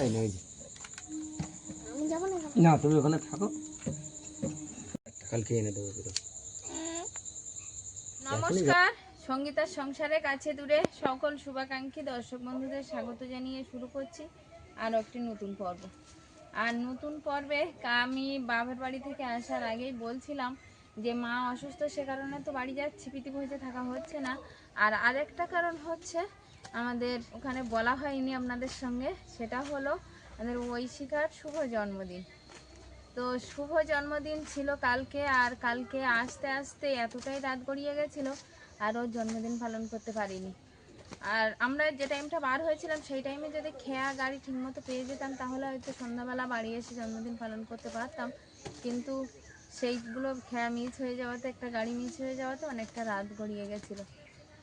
এই না, না তুমি ওখানে থাকো, কালকে এনে দেবো। নমস্কার, সঙ্গীতার সংসারে কাছে দূরে সকল শুভাকাঙ্ক্ষী দর্শক বন্ধুদের স্বাগত জানিয়ে শুরু করছি আরও একটি নতুন পর্ব। আর নতুন পর্বে আমি বাবার বাড়ি থেকে আসার আগেই বলছিলাম যে মা অসুস্থ, সে কারণে তো বাড়ি যাচ্ছি, প্রীতিভোজে থাকা হচ্ছে না। আর আরেকটা কারণ হচ্ছে আমাদের ওখানে বলা হয়নি আপনাদের সঙ্গে, সেটা হলো আমাদের ঐশিকার শুভ জন্মদিন। তো শুভ জন্মদিন ছিল কালকে, আর কালকে আসতে আসতে এতটাই রাত গড়িয়ে গেছিলো আর ওর জন্মদিন পালন করতে পারিনি। আর আমরা যে টাইমটা বার হয়েছিলাম সেই টাইমে যদি খেয়া গাড়ি ঠিকমতো পেয়ে যেতাম তাহলে হয়তো সন্ধ্যাবেলা বাড়ি এসে জন্মদিন পালন করতে পারতাম, কিন্তু সেইগুলো খেয়া মিস হয়ে যাওয়াতে, একটা গাড়ি মিস হয়ে যাওয়াতে অনেকটা রাত গড়িয়ে গেছিলো।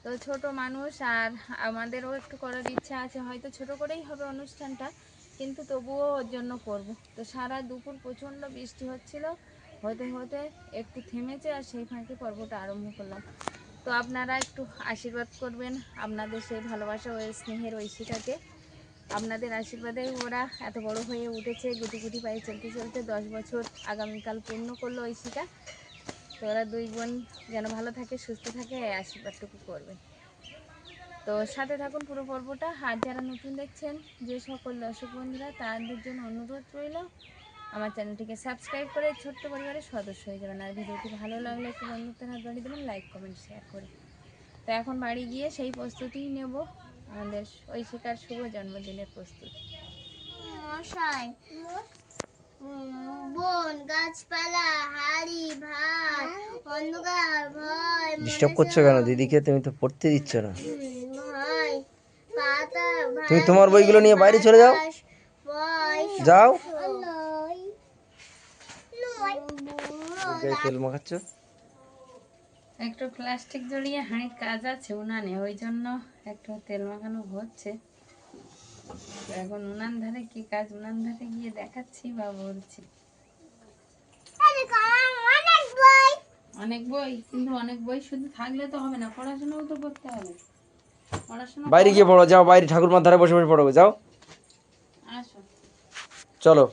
তো ছোট মানুষ আর আমাদেরও একটু করার ইচ্ছা আছে, হয়তো ছোট করেই হবে অনুষ্ঠানটা, কিন্তু তবুও ওর জন্য করব। তো সারা দুপুর প্রচণ্ড বৃষ্টি হচ্ছিল, হতে হতে একটু থেমেছে আর সেই ফাঁকে পর্বটা আরম্ভ করলাম। তো আপনারা একটু আশীর্বাদ করবেন আপনাদের সেই ভালোবাসা ও স্নেহের ঐশিকাকে। আপনাদের আশীর্বাদেই ওরা এত বড় হয়ে উঠেছে, গুটি গুটি পায়ে চলতে চলতে 10 বছর আগামীকাল পূর্ণ করলো ঐশিকা। তো ওরা দুই বোন যেন ভালো থাকে, সুস্থ থাকে, এই আশীর্বাদটুকু করবেন। তো সাথে থাকুন পুরো পর্বটা। আর যারা নতুন দেখছেন যে সকল দর্শক বন্ধুরা, তাদের জন্য অনুরোধ রইল আমার চ্যানেলটিকে সাবস্ক্রাইব করে ছোট্ট পরিবারের সদস্য হয়ে যাবেন। আর ভিডিওটি ভালো লাগলে একটু বন্ধুত্বের হাত বাড়িয়ে দেবেন, লাইক কমেন্ট শেয়ার করে। তো এখন বাড়ি গিয়ে সেই প্রস্তুতি নেব, আমাদের ঐশিকার শুভ জন্মদিনের প্রস্তুতি। বন গাছপালা হাড়ি ভাত অন্ধকার ভয় ডিস্টার্ব করছো কেন দিদিকে? তুমি তো পড়তে দিচ্ছ না। ভয় পাতা তুমি তোমার বইগুলো নিয়ে বাইরে চলে যাও, যাও। তেল মাখাচ্ছ? একটু প্লাস্টিক জড়িয়ে হাঁড়ির কাজ আছে উনানে, ওই জন্য একটু তেল মাখানো হচ্ছে। এখন উনান ধারে কি কাজ, উনান ধারে গিয়ে দেখাচ্ছি বা বলছি। অনেক বই, কিন্তু অনেক বই শুধু থাকলে তো হবে না, পড়াশোনাও তো করতে হবে। পড়াশোনা বাইরে গিয়ে পড়ো, যাও বাইরে ঠাকুরমার ধারে বসে বসে পড়ো, যাও। আসো, চলো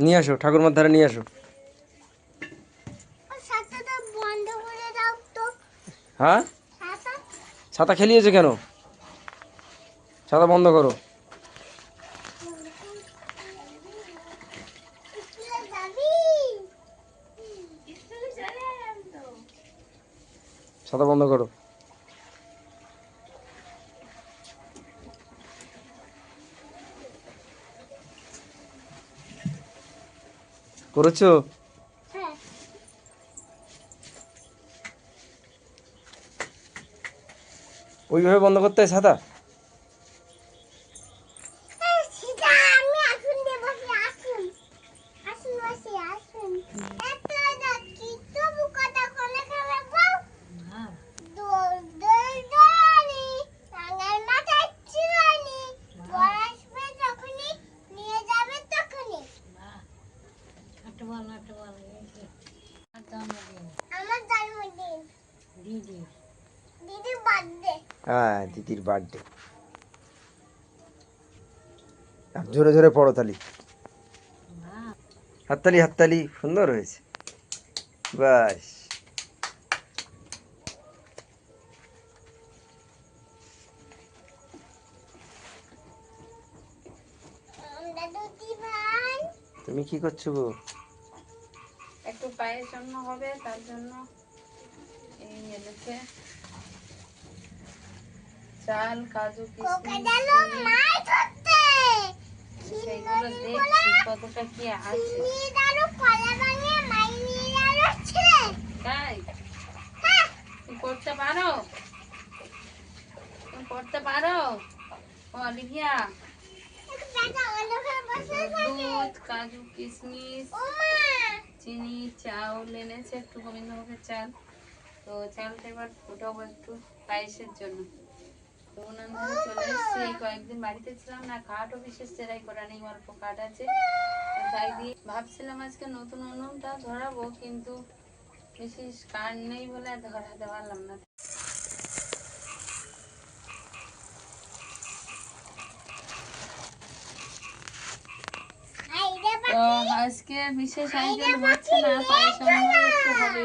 নিয়ে আসো, ঠাকুরমার ধারে নিয়ে আসো। বন্ধ করে দাও তো। হ্যাঁ, ছাতা খেলিয়েছে কেন? ছাতা বন্ধ করো। ছাতা বন্ধ করো। করেছো? ওইভাবে বন্ধ করতে হয় ছাতা? হ্যাঁ, দিদির বার্থডে। জোরে জোরে পড়ো তালি, হাততালি হাততালি, সুন্দর হয়েছে, বাস। তুমি কি করছো গো? একটু পায়ের জন্য হবে, তার জন্য এই এনেছে চাল, কাজু, কিশমিশ, সেইগুলো দেখছি কতটা কি আছে। তাই তুমি করতে পারো? তুমি করতে পারো অলিভিয়া? দুধ, কাজু, কিশমিশ, চিনি, চাউল এনেছে একটু, গোবিন্দভোগের চাল। তো চালটা এবার ফুটাবো একটু পায়েসের জন্য। তো উনান ধরে চলে এসছি, এই কয়েকদিন বাড়িতে ছিলাম না, কাঠও বিশেষ চেরাই করা নেই, অল্প কাঠ আছে। তাই দিয়ে ভাবছিলাম আজকে নতুন উনুনটা ধরাবো, কিন্তু বিশেষ কাঠ নেই বলে ধরাতে পারলাম না। আজকে বিশেষ আয়োজন হচ্ছে না, পায়েস রান্না একটু হবে।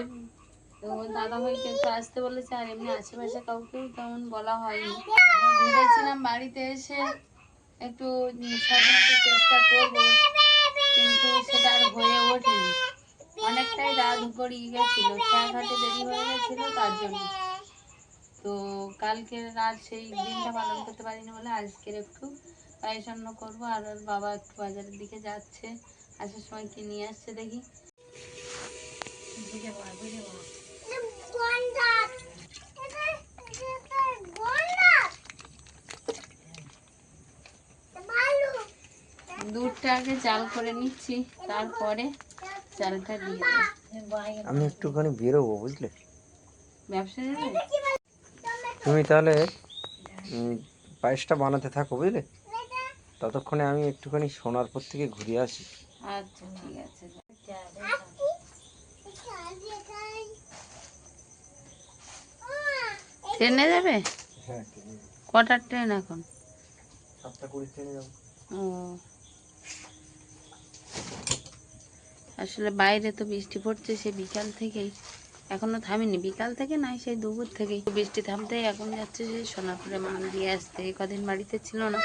তো দাদা ভাই কিন্তু আসতে বলেছে, আর এমনি আশেপাশে কাউকেও তেমন বলা হয়নি। ভেবেছিলাম বাড়িতে এসে একটু সাজানোর চেষ্টা করব, কিন্তু সেটা আর হয়ে ওঠেনি। অনেকটাই রাত গড়িয়ে গেছিল, খেয়াঘাটে দেরি হয়ে গেছিল তার জন্য। তো কালকে রাত সেই দিনটা পালন করতে পারিনি বলে আজকের একটু পায়েস রান্না করবো। আর ওর বাবা একটু বাজারের দিকে যাচ্ছে, আসার সময় কি নিয়ে আসছে দেখি। দুধটা আগে জাল করে নিচ্ছি, তারপরে চালটা দিয়ে দেবো। আমি একটুখানি বেরোবো, বুঝলে? ব্যবসা যাবে? তুমি তাহলে পায়েসটা বানাতে থাকো, বুঝলে? ততক্ষণে আমি একটুখানি সোনারপুর থেকে ঘুরে আসি। আচ্ছা ঠিক আছে। ট্রেনে যাবে? হ্যাঁ, কটার ট্রেন এখন? 7:20 ট্রেনে যাবো। ও, আসলে বাইরে তো বৃষ্টি পড়ছে সে বিকাল থেকেই, এখনো থামেনি। বিকাল থেকে নয়, সেই দুপুর থেকেই বৃষ্টি থামতেই এখন যাচ্ছে সেই সোনাপুরে মাল দিয়ে আসতে। এই কদিন বাড়িতে ছিল না,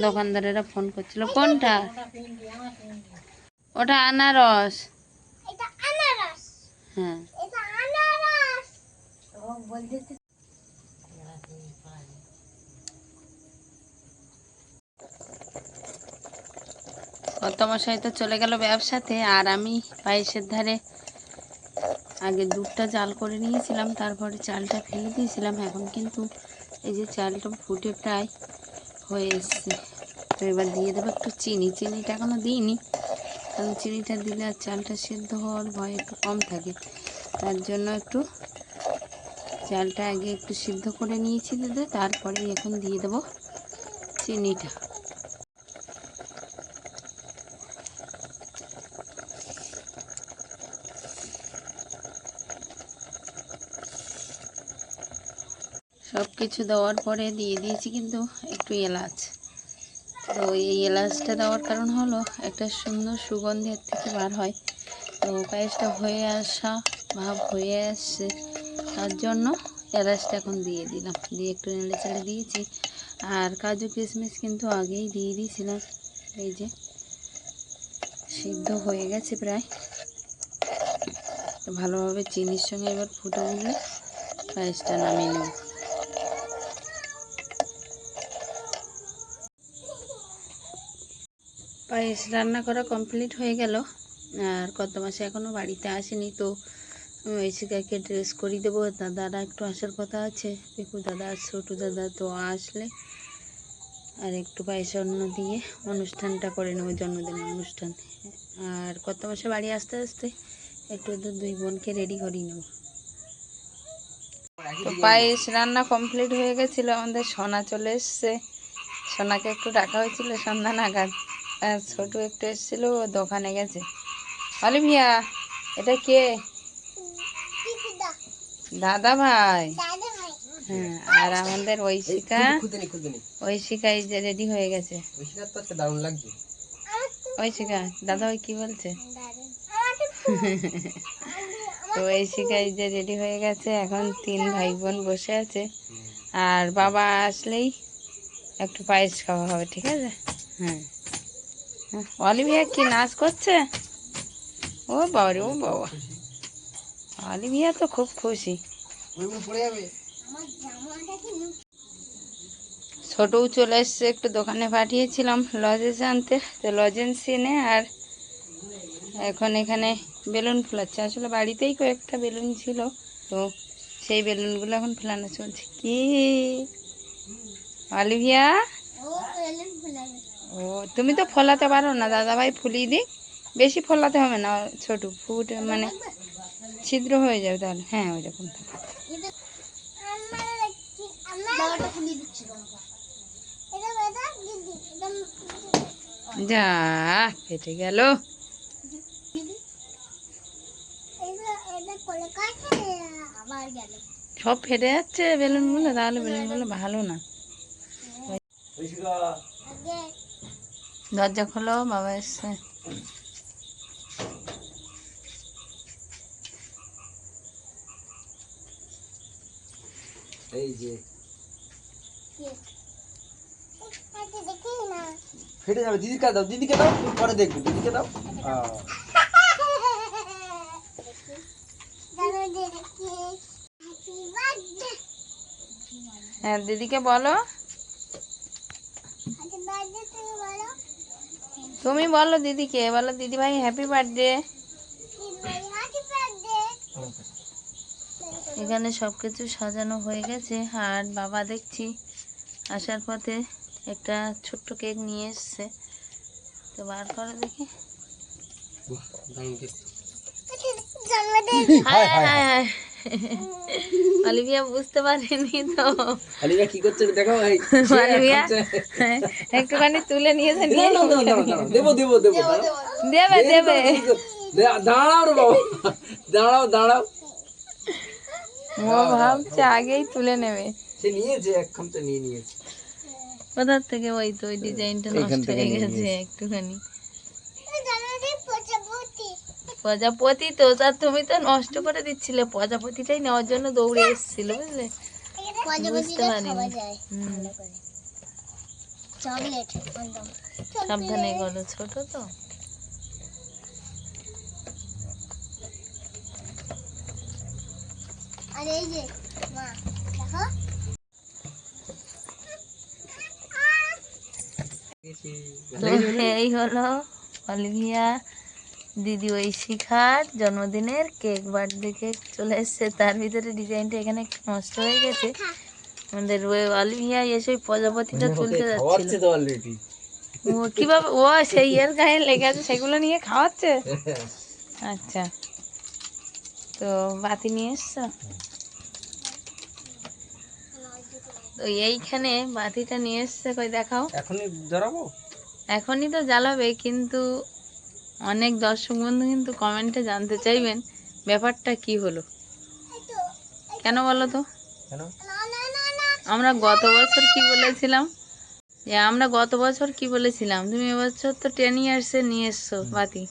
দোকানদারেরা ফোন করছিল। কোনটা? ওটা আনারস। হ্যাঁ, কর্তামশাই তো চলে গেল ব্যবসাতে, আর আমি পায়েসের ধারে আগে দুধটা জাল করে নিয়েছিলাম, তারপরে চালটা ফেলে দিয়েছিলাম। এখন কিন্তু এই যে চালটা ফুটে প্রায় হয়ে এসছে। তো এবার দিয়ে দেবো একটু চিনি। চিনিটা এখনও দিইনি, কারণ চিনিটা দিলে আর চালটা সেদ্ধ হওয়ার ভয় একটু কম থাকে। তার জন্য একটু চালটা আগে একটু সিদ্ধ করে নিয়েছি দুধে, তারপরে এখন দিয়ে দেবো চিনিটা। সব কিছু দেওয়ার পরে দিয়ে দিয়েছি কিন্তু একটু এলাচ। তো এই এলাচটা দেওয়ার কারণ হলো একটা সুন্দর সুগন্ধি এর থেকে বার হয়। তো পায়েসটা হয়ে আসা ভাব হয়ে আসছে, তার জন্য এলাচটা এখন দিয়ে দিলাম। দিয়ে একটু নেড়ে চেড়ে দিয়েছি। আর কাজু কিশমিশ কিন্তু আগেই দিয়ে দিয়েছিলাম। এই যে সিদ্ধ হয়ে গেছে প্রায়। ভালোভাবে চিনির সঙ্গে এবার ফুটে উঠলে পায়েসটা নামিয়ে নেব। পায়েস রান্না করা কমপ্লিট হয়ে গেল। আর কত মাসে এখনও বাড়িতে আসেনি, তো আমি ঐশিকাকে ড্রেস করিয়ে দেবো। দাদারা একটু আসার কথা আছে, পিকু দাদা আর ছোটু দাদা। তো আসলে আর একটু পায়েস অন্ন দিয়ে অনুষ্ঠানটা করে নেবো, জন্মদিনের অনুষ্ঠান। আর কত মাসে বাড়ি আসতে আসতে একটু দুই বোনকে রেডি করিয়ে নেবো। তো পায়েস রান্না কমপ্লিট হয়ে গেছিলো, আমাদের সোনা চলে এসছে। সোনাকে একটু ডাকা হয়েছিল সন্ধ্যা নাগাদ। আর ছোটু একটু এসেছিল, ও দোকানে গেছে। অলিভিয়া, এটা কে? দাদা ভাই। হ্যাঁ, আর আমাদের ঐশিকা, ঐশিকা এই যে রেডি হয়ে গেছে। দারুণ লাগছে। ঐশিকা, দাদা ভাই কি বলছে? তো ঐশিকা এই যে রেডি হয়ে গেছে। এখন 3 ভাই বোন বসে আছে, আর বাবা আসলেই একটু পায়েস খাওয়া হবে, ঠিক আছে? হ্যাঁ। অলিভিয়া কি নাচ করছে? ও বাবা রে, ও বাবা, অলিভিয়া তো খুব খুশি। ছোটও চলে এসছে, একটু দোকানে পাঠিয়েছিলাম লজেন্স আনতে। তো লজেন্স এনে আর এখন এখানে বেলুন ফোলাচ্ছে। আসলে বাড়িতেই কয়েকটা বেলুন ছিল, তো সেই বেলুনগুলো এখন ফেলানো চলছে। কি অলিভিয়া? ও, তুমি তো ফোলাতে পারো না, দাদা ভাই ফুলিয়ে দিই। বেশি ফোলাতে হবে না, ছোট ফুট মানে ছিদ্র হয়ে যাবে তাহলে। হ্যাঁ, ওই রকম থাকে। যা ফেটে গেল। সব ফেটে যাচ্ছে বেলুনগুলো, তাহলে বেলুনগুলো ভালো না। দরজা খোলো, বাবা এসছে। এই যে দেখি না ফেটে যাবে। দিদিকে দাও, দিদিকে দাও, তুমি পরে দেখবে। দিদিকে দাও। হ্যাঁ দিদিকে বলো, তুমি বলো দিদিকে, বলো দিদি ভাই হ্যাপি বার্থডে। এখানে সবকিছু সাজানো হয়ে গেছে, আর বাবা দেখছি আসার পথে একটা ছোট্ট কেক নিয়ে এসছে। তো বার করো দেখি। হায় হায় হায়। অলিভিয়া বুঝতে পারেনি তো। অলিভিয়া কি করছে দেখো ভাই। অলিভিয়া একটুখানি তুলে নিয়েছে, নিয়ে দেবো দেবো দেবো। দেবে দেবে। দাঁড়াও রে বাবা, দাঁড়াও দাঁড়াও। ও ভাবছে আগেই তুলে নেবে। সে নিয়েছে, এখন তো নিয়ে নিয়েছে। কোথার থেকে? ওই তো ওই ডিজাইনটা এখান নষ্ট থেকে হয়ে নিয়ে গেছে নিয়েছে। একটুখানি। প্রজাপতি তো, তা তুমি তো নষ্ট করে দিচ্ছিলে। প্রজাপতিটাই নেওয়ার জন্য দৌড়ে এসেছিল, বুঝলে? বুঝতে পারিনি। চকলেট সাবধানে গেলো, ছোট তো। আর এই যে মা দেখো তো এই হলো অলিভিয়া দিদি ঐশিখার জন্মদিনের কেক, বার্থডে কেক চলে এসছে। তার ভিতরে ডিজাইনটা এখানে একটু নষ্ট হয়ে গেছে। আমাদের অলিভিয়া এসে প্রজাপতিটা তুলতে যাচ্ছিল। তো অলরেডি ও কিভাবে, ও সেই এর গায়ে লেগে আছে, সেগুলো নিয়ে খাওয়াচ্ছে। আচ্ছা, তো বাতি নিয়ে এসছো? তো এইখানে বাতিটা নিয়ে এসছে, কই দেখাও। এখনই ধরাবো? এখনই তো জ্বালাবে, কিন্তু অনেক দর্শক বন্ধু কিন্তু কমেন্টে জানতে চাইবেন ব্যাপারটা কি হলো। কেন বলো তো? কেন? আমরা গত বছর কি বলেছিলাম, তুমি এবছর তো 10 ইয়ার্সে নিয়ে এসছো বাতি।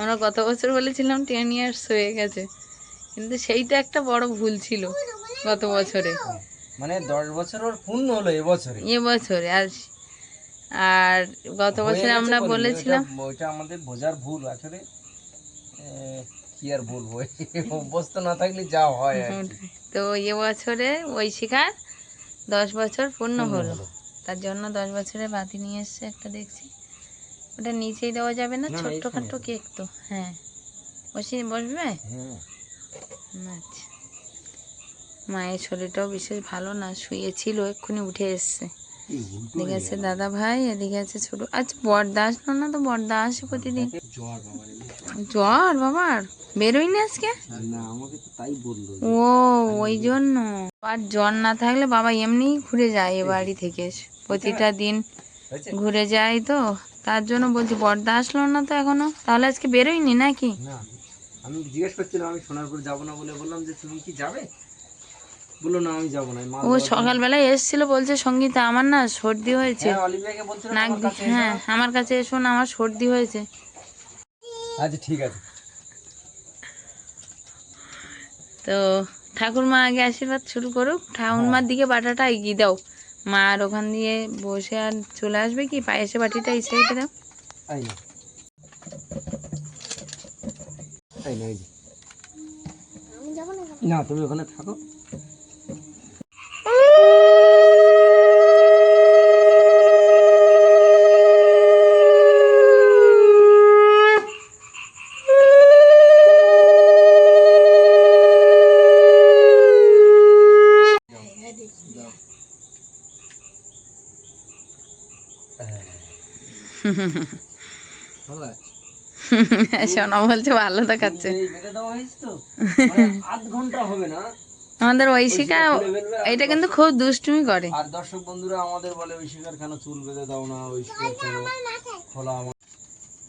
আমরা গত বছর বলেছিলাম 10 ইয়ার্স হয়ে গেছে, কিন্তু সেইটা একটা বড় ভুল ছিল গত বছরে। মানে 10 বছর ওর পূর্ণ হলো এবছরে। এবছরে আর গত বছরে আমরা বলেছিলাম, ওইটা আমাদের বোঝার ভুল আসলে। কি আর বলবো, অভ্যস্ত না থাকলে যা হয় আর কি। তো এবছরে ঐশিখার 10 বছর পূর্ণ হলো, তার জন্য 10 বছরের বাতি নিয়ে এসছে একটা, দেখছি। ওটা নিচেই দেওয়া যাবে না, ছোট্টখাট্ট কেক তো। হ্যাঁ, বসবে। আচ্ছা, মায়ের শরীরটাও বিশেষ ভালো না, শুয়েছিল, এক্ষুনি উঠে এসছে। এদিকে আছে দাদা ভাই, এদিকে আছে ছোট। আচ্ছা, বড়দা আসলো না তো? বড়দা আসে প্রতিদিন। জ্বর বাবার, বেরোয়নি আজকে? না, আমাকে তো তাই বললো। ও ওই জন্য। আর জ্বর না থাকলে বাবা এমনিই ঘুরে যায় এ বাড়ি থেকে, প্রতিটা দিন ঘুরে যায় তো, তার জন্য বলছি। বড়দা আসলো না তো এখনো, তাহলে আজকে বেরোয়নি নাকি? না, আমি জিজ্ঞেস করছিলাম, আমি সোনারপুর যাবো না বলে বললাম যে তুমি কি যাবে, বললো না আমি যাবো না। ও সকালবেলায় এসেছিল, বলছে সঙ্গীতা আমার না সর্দি হয়েছে, অলিভিয়াকে বলছিল নাক হ্যাঁ আমার কাছে এসো না, আমার সর্দি হয়েছে। আচ্ছা ঠিক আছে। তো ঠাকুরমা আগে আশীর্বাদ শুরু করুক, ঠাকুরমার দিকে বাটাটা এগিয়ে দাও। মা আর ওখান দিয়ে বসে আর চলে আসবে কি, পায়েসে বাটিটা এই সাইডে দাও। তাই না, তাই না, আমি যাবো না না তুমি ওখানে থাকো। সোনা বলছে ভালো দেখাচ্ছে। আধ ঘন্টা হবে না। আমাদের ঐশিকা এটা কিন্তু খুব দুষ্টুমি করে। আর দর্শক বন্ধুরা আমাদের বলে ঐশিকার কেন চুল বেঁধে দাও না, ঐশিকার কেন খোলা।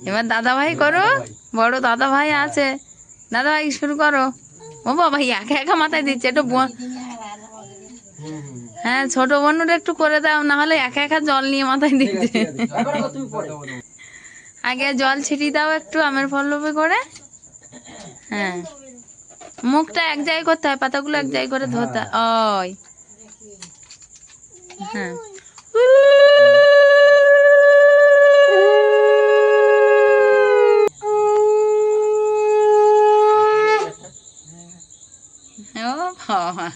এবার দাদা ভাই করো, বড় দাদা ভাই আছে, দাদা ভাই শুরু করো। ও বাবা, একা একা মাথায় দিচ্ছে, একটু হ্যাঁ ছোট বোনটা একটু করে দাও, না হলে একা একা জল নিয়ে মাথায় দিচ্ছে। আগে জল ছিটিয়ে দাও একটু আমের পল্লবে করে। হ্যাঁ, মুখটা এক জায়গায় করতে হয়, পাতাগুলো এক জায়গায় করে ধরতে হয়। হ্যাঁ ও বাবা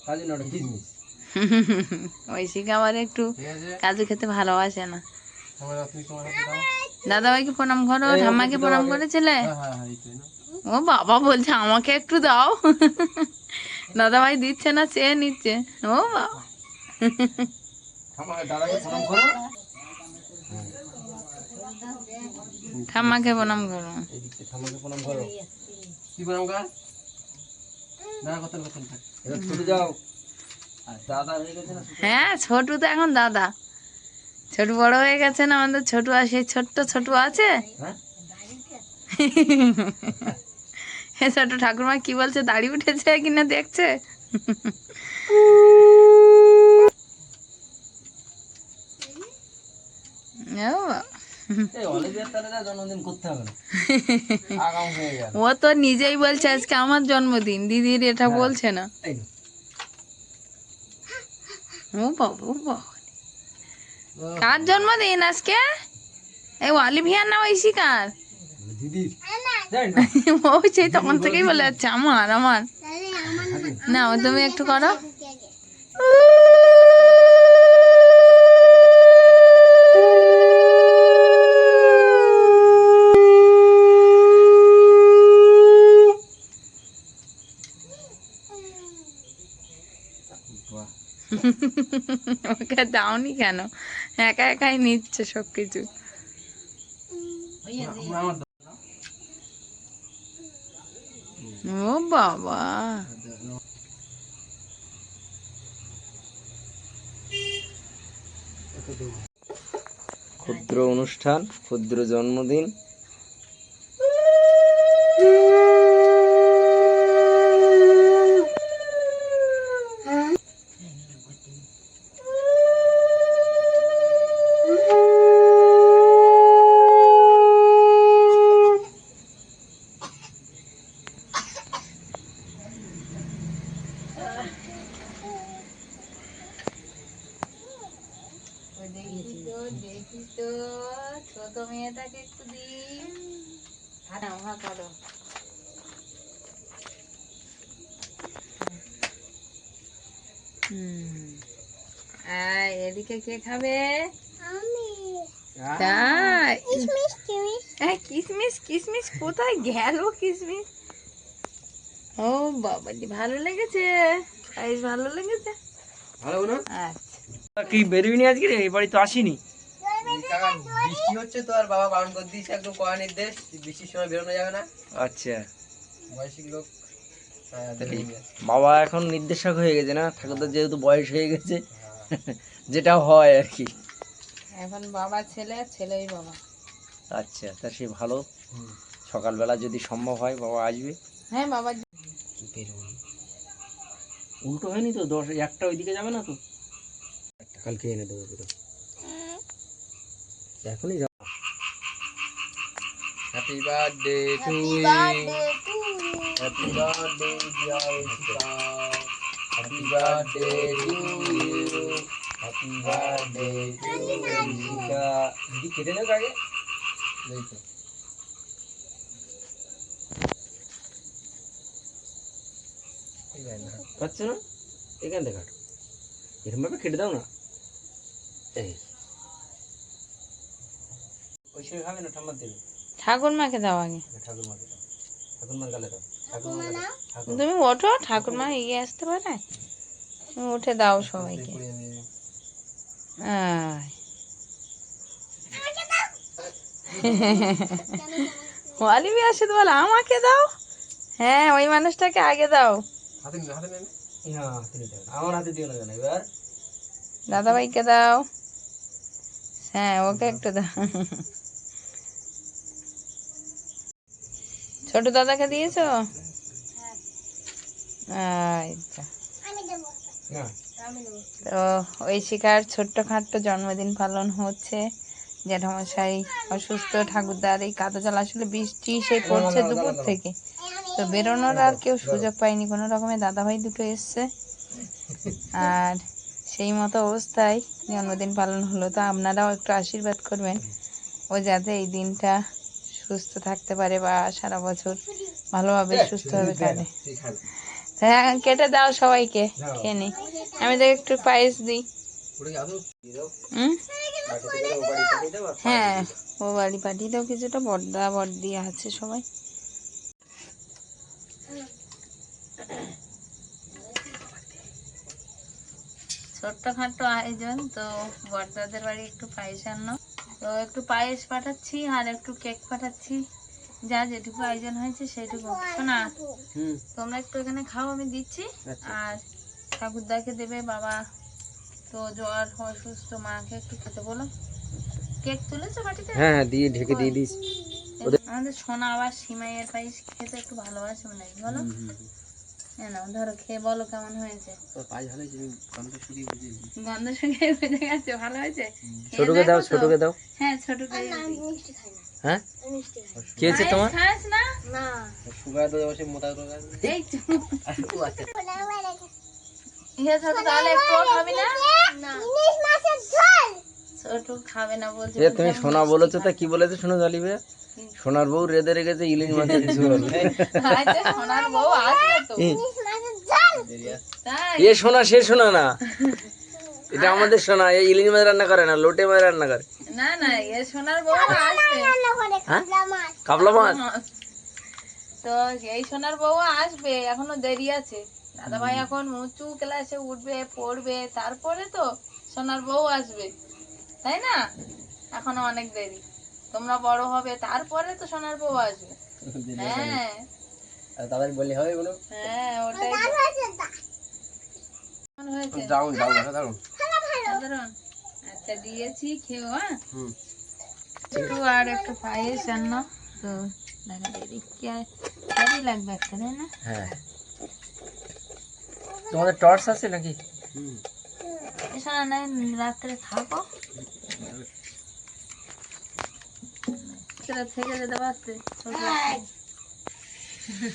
কাজু নটা কিসমিস ঐশিকা আবার একটু ঠিক আছে কাজু খেতে ভালোবাসে না। তুমি তোমার হাতে দাও। দাদাভাইকে প্রণাম করো, এই, ঠাম্মাকে ওকে প্রণাম দাও আগে। করেছিলে? হ্যাঁ হ্যাঁ হ্যাঁ, এই তো, এই নাও। ও বাবা বলছে আমাকে একটু দাও। দাদাভাই দিচ্ছে না, চেয়ে নিচ্ছে। ও বাবা আমাকে দাদাকে প্রণাম করো। ঠাম্মাকে প্রণাম করো। এইদিকে ঠাম্মাকে প্রণাম করো। কি প্রণাম কর? না কথা কথা থাক। এবার ছুটে যাও। আর দাদা হয়ে গেছে না ছোট? হ্যাঁ ছোটু তো এখন দাদা, ছোট বড় হয়ে গেছে না আমাদের ছোটু, আর সেই ছোট্ট ছোটু আছে। হ্যাঁ? হ্যাঁ ছোট ঠাকুরমা কি বলছে, দাড়ি উঠেছে কিনা দেখছে। ও বাবা। এই অলিভিয়ার তাহলে না জন্মদিন করতে হবে না। আগাম হয়ে গেল। ও তো নিজেই বলছে আজকে আমার জন্মদিন, দিদির এটা হ্যাঁ। বলছে না। এই নাও। ও বাবা ও বাবা, কার জন্মদিন আজকে? এই অলিভিয়ার না ঐশিকার? দিদির। জানি না। ও সেই তখন থেকেই বলে যাচ্ছে আমার আমার। তাহলে আমার না তুমি একটু করো। কি আগে? বাহ। ওকে দাওনি কেন? একা একাই নিচ্ছে সবকিছু। আমার ও বাবা ক্ষুদ্র অনুষ্ঠান, ক্ষুদ্র জন্মদিন। দেখি তো ছোট মেয়েটাকে একটু দিই। করো এদিকে কে খাবে? আমি তাই কিসমিস কিসমিস হ্যাঁ কিসমিস কিসমিস কোথায় গেল কিসমিস? ও বাবা ভালো লেগেছে, বেশ ভালো লেগেছে। ভালো না? আচ্ছা কি বেরোবি আজকে রে? এই বাড়ি তো আসিনি। বৃষ্টি হচ্ছে তো, আর বাবা বারণ করে দিয়েছে একদম কড়া নির্দেশ, বৃষ্টির সময় বেরোনো যাবে না। আচ্ছা, বয়সী লোক তাহলে বাবা এখন নির্দেশক হয়ে গেছে না, ঠাকুরদার যেহেতু বয়স হয়ে গেছে, যেটা হয় আর কি। এখন বাবা ছেলে, ছেলেই বাবা। আচ্ছা, তা সে ভালো। সকালবেলা যদি সম্ভব হয় বাবা আসবে। হ্যাঁ বাবা উল্টো হয়নি তো, 10 একটা ওইদিকে যাবে না তো? কালকে এনে দেবো পুরো। এখনই যাও। Happy birthday to you, birthday to happy birthday dear Aishika, happy birthday to you, happy birthday to Aishika. দিদি কেটে নেব আগে। এই তো পাচ্ছে না, এখান থেকে কাটো, এরকম ভাবে কেটে দাও না। এই ওই সময় খাবে না, ঠাম্মার দেবে। ঠাকুরমাকে দাও আগে। ঠাকুরমাকে দাও, ঠাকুরমার গালে দাও। ঠাকুমা না ঠাকুর তুমি ওঠো, ঠাকুরমা এগিয়ে আসতে পারে, তুমি উঠে দাও সবাইকে। আয়। অলিভি আসে তো বলে আমাকে দাও। হ্যাঁ ওই মানুষটাকে আগে দাও। হাতে নিন, হাতে নিন। না, হাতে নিতে হবে না। আমার হাতে দিও না কেন এবার? দাদাভাইকে দাও। হ্যাঁ ওকে একটু দাও। ছোট দাদাকে দিয়েছো? আচ্ছা আমি দেবো না, আমি দেবো তো ওই শিকার ছোট্ট খাট্ট জন্মদিন পালন হচ্ছে। জ্যাঠামশাই অসুস্থ, ঠাকুরদার এই কাদা জল, আসলে বৃষ্টি সেই পড়ছে দুপুর থেকে। আমি তো বেরোনোর আর কেউ সুযোগ পায়নি, কোনো রকমের দাদাভাই দুটো এসছে, আর সেই মতো অবস্থায় জন্মদিন পালন হলো। তো আপনারাও একটু আশীর্বাদ করবেন ও যাতে এই দিনটা সুস্থ থাকতে পারে বা সারা বছর ভালোভাবে সুস্থভাবে কাটে। হ্যাঁ, কেটে দাও সবাইকে, খেয়ে নি। আমি তো একটু পায়েস দিই। হ্যাঁ, ও বাড়ি পাঠিয়ে দাও কিছুটা, বড়দা বড়দি আছে সবাই। ছোট্টখাটো আয়োজন, তো বড়দাদের বাড়ি একটু পায়েস আনো, তো একটু পায়েস পাঠাচ্ছি আর একটু কেক পাঠাচ্ছি। যা যেটুকু আয়োজন হয়েছে সেইটুকু। শোনা, তোমরা একটু এখানে খাও, আমি দিচ্ছি। আর ঠাকুরদাকে দেবে, বাবা তো জ্বর অসুস্থ, মাকে একটু খেতে বলো। কেক তুলেছো বাটিতে? হ্যাঁ হ্যাঁ, দিয়ে ঢেকে দিয়ে দিস। আমাদের সোনা আবার সিমাইয়ের পায়েস খেতে একটু ভালোবাসে মনে হয়, বলো। না ধরো, খেয়ে বলো কেমন হয়েছে। গন্ধ শুকিয়ে বুঝে গেছে ভালো হয়েছে। ছোটকে দাও, ছোটকে দাও। হ্যাঁ, ছোটকে মিষ্টি খাই না, হ্যাঁ, আমি মিষ্টি খাই না। কি হয়েছে তোমার? খাস না? না সুগার তো বসে মোটা করে এই তো। আচ্ছা ইয়ে ছোট, তাহলে একটুও খাবি না? ইলিশ মাছের ঝোল। ছোট খাবে না বলছে। এ তুমি সোনা বলেছো, তা কি বলেছো শোনো জালিবে? সোনার বউ রেঁধে রেখেছে ইলিশ মাছের ঝোল। আচ্ছা, সোনার বউ আসবে তো। ইলিশ মাছের ঝোল। তাই? এ সোনা সে সোনা না, এটা আমাদের সোনা। এই ইলিশ মাছ রান্না করে না, লোটে মাছ রান্না করে। না না, এ সোনার বউ আসবে। রান্না করে কাবলা মাছ। কাবলা মাছ। তো এই সোনার বউ আসবে, এখনো দেরি আছে। দাদা ভাই এখন উঁচু ক্লাসে উঠবে, পড়বে, তারপরে তো সোনার বউ আসবে, তাই না? এখনো অনেক দেরি। তোমরা বড় হবে, তারপরে তো সোনার বউ আসবে। হ্যাঁ তাদের বললে হবে এগুলো হ্যাঁ, ওটাই তো। দারুণ হয়েছে তা। কেমন হয়েছে? দারুন দারুন দারুন সাধারণ। আচ্ছা, দিয়েছি, খেও। হ্যাঁ, একটু আর একটু পায়েস আনো তো। দেখা দেরি ক্যারি লাগবে একটা, তাই না? হ্যাঁ, তোমাদের টর্চ আছে নাকি? এসো না, নাই রাত্রে থাকো, রাত্রে থেকে যেতে পারতে।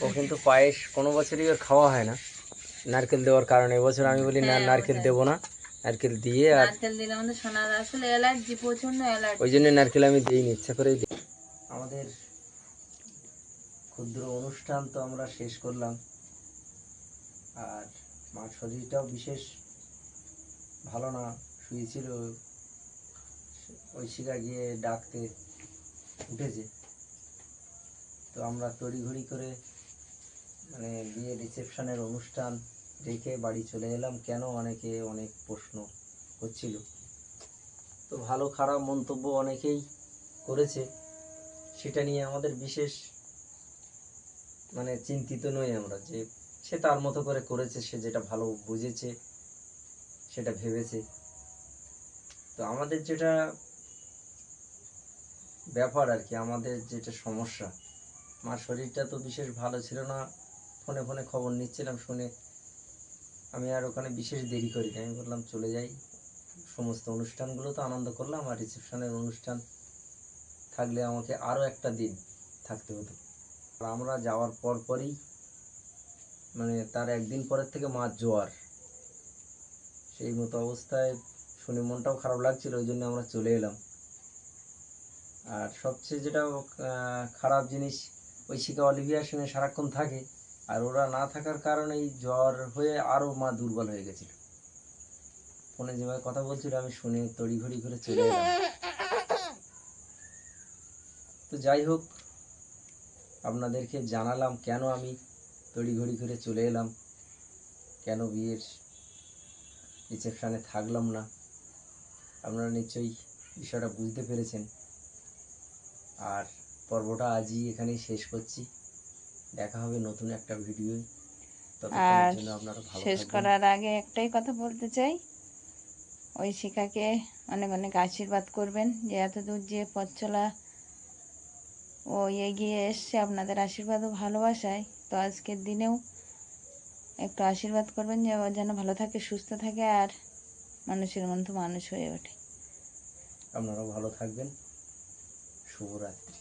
ও কিন্তু পায়েস কোনো বছরই ওর খাওয়া হয় না নারকেল দেওয়ার কারণে। এবছর আমি বলি না, হ্যাঁ, নারকেল ওটাই। দেবো না, নারকেল দিয়ে আর নারকেল দিলে আমাদের সোনার আসলে অ্যালার্জি, প্রচন্ড অ্যালার্জি। ওই জন্য নারকেল আমি দিইনি, ইচ্ছা করেই দিই। আমাদের ক্ষুদ্র অনুষ্ঠান তো আমরা শেষ করলাম, আর মার শরীরটাও বিশেষ ভালো না, শুয়েছিল। ঐশিকা গিয়ে ডাকতে উঠেছে, তো আমরা তড়িঘড়ি করে মানে বিয়ে রিসেপশনের অনুষ্ঠান রেখে বাড়ি চলে এলাম। কেন, অনেকে অনেক প্রশ্ন হচ্ছিল, তো ভালো খারাপ মন্তব্য অনেকেই করেছে, সেটা নিয়ে আমাদের বিশেষ মানে চিন্তিত নই আমরা। যে সে তার মতো করে করেছে, সে যেটা ভালো বুঝেছে সেটা ভেবেছে। তো আমাদের যেটা ব্যাপার আর কি, আমাদের যেটা সমস্যা, মার শরীরটা তো বিশেষ ভালো ছিল না। ফোনে ফোনে খবর নিচ্ছিলাম, শুনে আমি আর ওখানে বিশেষ দেরি করি না, আমি বললাম চলে যাই। সমস্ত অনুষ্ঠানগুলো তো আনন্দ করলাম, আর রিসেপশনের অনুষ্ঠান থাকলে আমাকে আরও একটা দিন থাকতে হতো। আর আমরা যাওয়ার পরই মানে তার একদিন পরের থেকে মার জ্বর, সেই মতো অবস্থায় শুনে মনটাও খারাপ লাগছিল, ওই জন্য আমরা চলে এলাম। আর সবচেয়ে যেটা খারাপ জিনিস, ঐশিকা অলিভিয়ার সঙ্গে সারাক্ষণ থাকে, আর ওরা না থাকার কারণেই জ্বর হয়ে আরও মা দুর্বল হয়ে গেছিল। ফোনে যেভাবে কথা বলছিল আমি শুনে তড়িঘড়ি করে চলে এলাম। তো যাই হোক, আপনাদেরকে জানালাম কেন আমি তড়িঘড়ি করে চলে এলাম, কেন বিয়ের রিসেপশানে থাকলাম না। আপনারা নিশ্চয়ই বিষয়টা বুঝতে পেরেছেন। আর পর্বটা আজই এখানেই শেষ করছি, দেখা হবে নতুন একটা ভিডিও। ততক্ষণের জন্য আপনারা ভালো শেষ থাকবেন। করার আগে একটাই কথা বলতে চাই, ওই শিখাকে অনেক অনেক আশীর্বাদ করবেন, যে এতদূর যে পথ চলা ও এগিয়ে এসছে আপনাদের আশীর্বাদ ও ভালোবাসায়। তো আজকের দিনেও একটু আশীর্বাদ করবেন যে ও যেন ভালো থাকে, সুস্থ থাকে, আর মানুষের মতো মানুষ হয়ে ওঠে। আপনারাও ভালো থাকবেন। শুভরাত্রি।